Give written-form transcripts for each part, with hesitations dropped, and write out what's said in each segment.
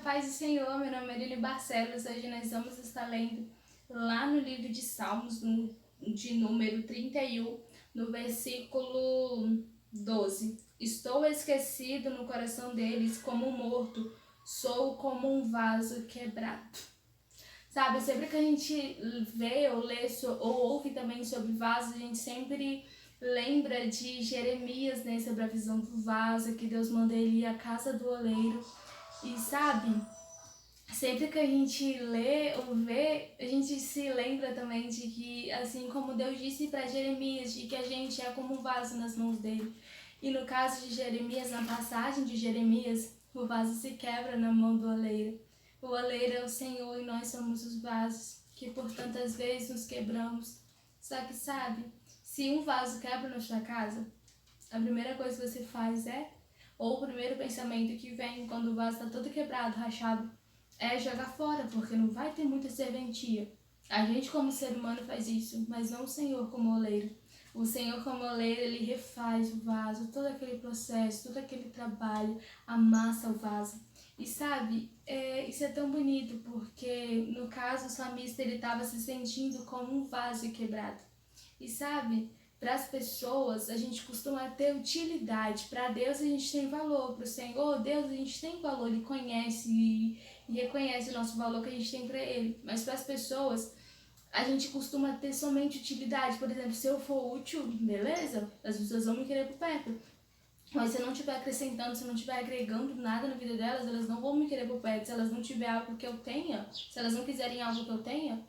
paz do Senhor, meu nome é Marília Barcelos. Hoje nós vamos estar lendo lá no livro de Salmos, de número 31, no versículo 12. Estou esquecido no coração deles como um morto, sou como um vaso quebrado. Sabe, sempre que a gente vê ou lê ou ouve também sobre vasos, a gente sempre lembra de Jeremias, né, sobre a visão do vaso, que Deus manda ele ir à casa do oleiro. E sabe, sempre que a gente lê ou vê, a gente se lembra também de que, assim como Deus disse para Jeremias, de que a gente é como um vaso nas mãos dele. E no caso de Jeremias, na passagem de Jeremias, o vaso se quebra na mão do oleiro. O oleiro é o Senhor e nós somos os vasos, que por tantas vezes nos quebramos. Só que sabe, se um vaso quebra na sua casa, a primeira coisa que você faz ou o primeiro pensamento que vem quando o vaso está todo quebrado, rachado, é jogar fora, porque não vai ter muita serventia. A gente como ser humano faz isso, mas não o Senhor como oleiro. O Senhor como oleiro, ele refaz o vaso, todo aquele processo, todo aquele trabalho, amassa o vaso. E sabe, isso é tão bonito, porque no caso o salmista ele estava se sentindo como um vaso quebrado. E sabe, para as pessoas a gente costuma ter utilidade, para Deus a gente tem valor, para o Senhor, Deus a gente tem valor, Ele conhece e reconhece o nosso valor que a gente tem para Ele. Mas para as pessoas a gente costuma ter somente utilidade. Por exemplo, se eu for útil, beleza, as pessoas vão me querer por perto. Mas se eu não estiver acrescentando, se eu não estiver agregando nada na vida delas, elas não vão me querer por perto. Se elas não tiverem algo que eu tenha, se elas não quiserem algo que eu tenha,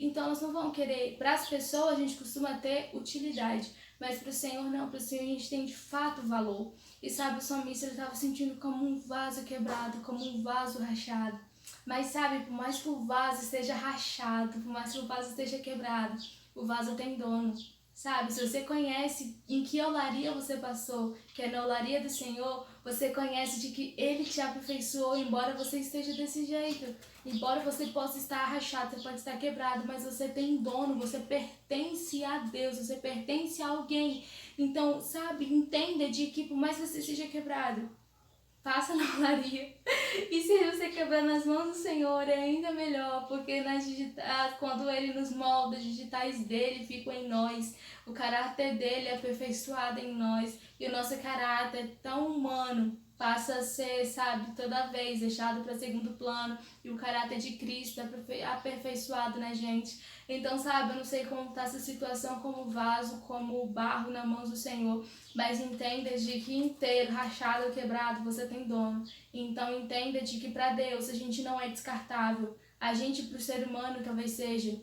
então elas não vão querer. Para as pessoas a gente costuma ter utilidade, mas para o Senhor não. Para o Senhor a gente tem de fato valor. E sabe, o salmista ele estava sentindo como um vaso quebrado, como um vaso rachado. Mas sabe, por mais que o vaso esteja rachado, por mais que o vaso esteja quebrado, o vaso tem dono. Sabe, se você conhece em que olaria você passou, que é na olaria do Senhor, você conhece de que Ele te aperfeiçoou, embora você esteja desse jeito. Embora você possa estar rachado, você pode estar quebrado, mas você tem dono, você pertence a Deus, você pertence a alguém. Então, sabe, entenda de que por mais que você seja quebrado, passa na olaria. E se você quebrar nas mãos do Senhor, é ainda melhor, porque quando Ele nos molda, os digitais dele ficam em nós, o caráter dele é aperfeiçoado em nós, e o nosso caráter tão humano passa a ser, sabe, toda vez deixado para segundo plano, e o caráter de Cristo é aperfeiçoado na gente. Então, sabe, eu não sei como está essa situação como vaso, como barro na mão do Senhor, mas entenda de que inteiro, rachado ou quebrado, você tem dono. Então entenda de que para Deus a gente não é descartável. A gente para o ser humano talvez seja,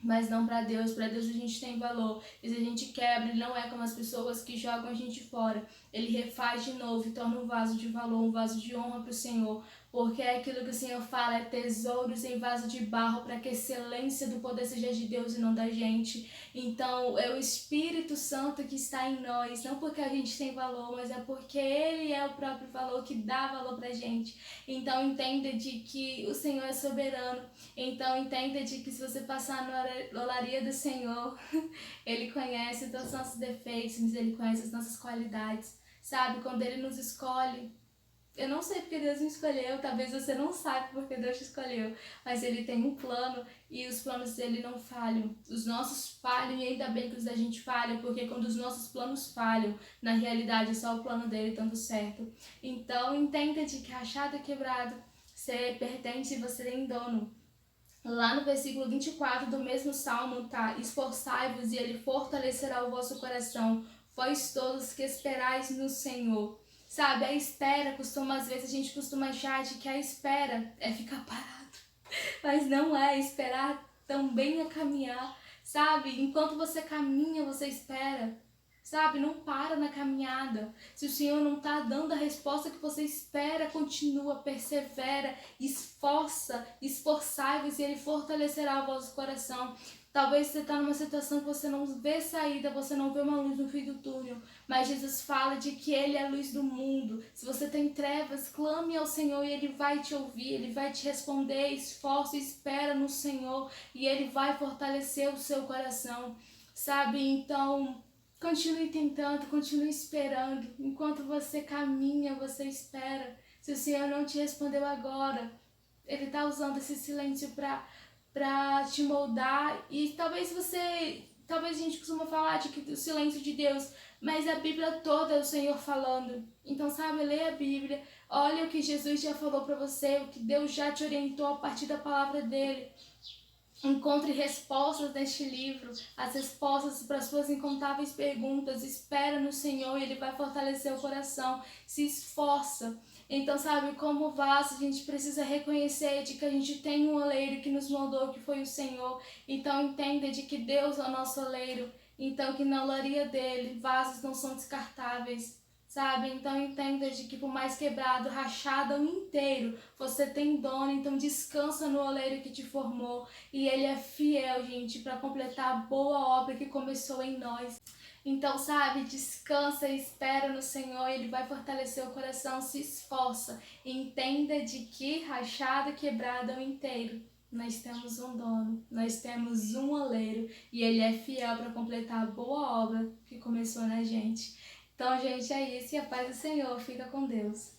mas não para Deus. Para Deus a gente tem valor. E se a gente quebra, Ele não é como as pessoas que jogam a gente fora. Ele refaz de novo e torna um vaso de valor, um vaso de honra para o Senhor. Porque é aquilo que o Senhor fala, é tesouros em vaso de barro, para que a excelência do poder seja de Deus e não da gente. Então é o Espírito Santo que está em nós, não porque a gente tem valor, mas é porque Ele é o próprio valor que dá valor pra gente. Então entenda de que o Senhor é soberano. Então entenda de que se você passar na olaria do Senhor, Ele conhece todos os nossos defeitos, mas Ele conhece as nossas qualidades. Sabe, quando Ele nos escolhe, eu não sei porque Deus me escolheu, talvez você não saiba porque Deus te escolheu, mas Ele tem um plano e os planos dele não falham. Os nossos falham e ainda bem que os da gente falham, porque quando os nossos planos falham, na realidade é só o plano dele dando certo. Então entenda de que rachado e quebrado, você pertence e você tem dono. Lá no versículo 24 do mesmo salmo tá: esforçai-vos e ele fortalecerá o vosso coração, vós todos que esperais no Senhor. Sabe, a espera às vezes a gente costuma achar de que a espera é ficar parado, mas não é. Esperar também é caminhar, sabe? Enquanto você caminha, você espera, sabe? Não para na caminhada. Se o Senhor não está dando a resposta que você espera, continua, persevera, esforçai-vos e Ele fortalecerá o vosso coração. Talvez você está numa situação que você não vê saída, você não vê uma luz no fim do túnel, mas Jesus fala de que Ele é a luz do mundo. Se você tem trevas, clame ao Senhor e Ele vai te ouvir, Ele vai te responder. Esforça, espera no Senhor e Ele vai fortalecer o seu coração, sabe? Então, continue tentando, continue esperando. Enquanto você caminha, você espera. Se o Senhor não te respondeu agora, Ele está usando esse silêncio para te moldar. E talvez a gente costuma falar de que o silêncio de Deus, mas a Bíblia toda é o Senhor falando. Então, sabe, lê a Bíblia, olha o que Jesus já falou para você, o que Deus já te orientou a partir da palavra dele. Encontre respostas neste livro, as respostas para suas incontáveis perguntas. Espera no Senhor e Ele vai fortalecer o coração. Se esforça. Então, sabe, como vaso, a gente precisa reconhecer de que a gente tem um oleiro que nos moldou, que foi o Senhor. Então, entenda de que Deus é o nosso oleiro. Então, que na olaria dele, vasos não são descartáveis. Sabe? Então entenda de que por mais quebrado, rachado ou inteiro, você tem dono, então descansa no oleiro que te formou. E ele é fiel, gente, para completar a boa obra que começou em nós. Então, sabe, descansa e espera no Senhor, Ele vai fortalecer o coração, se esforça. E entenda de que rachado, quebrado ou inteiro, nós temos um dono, nós temos um oleiro. E Ele é fiel para completar a boa obra que começou na gente. Então, gente, é isso e a paz do Senhor. Fica com Deus.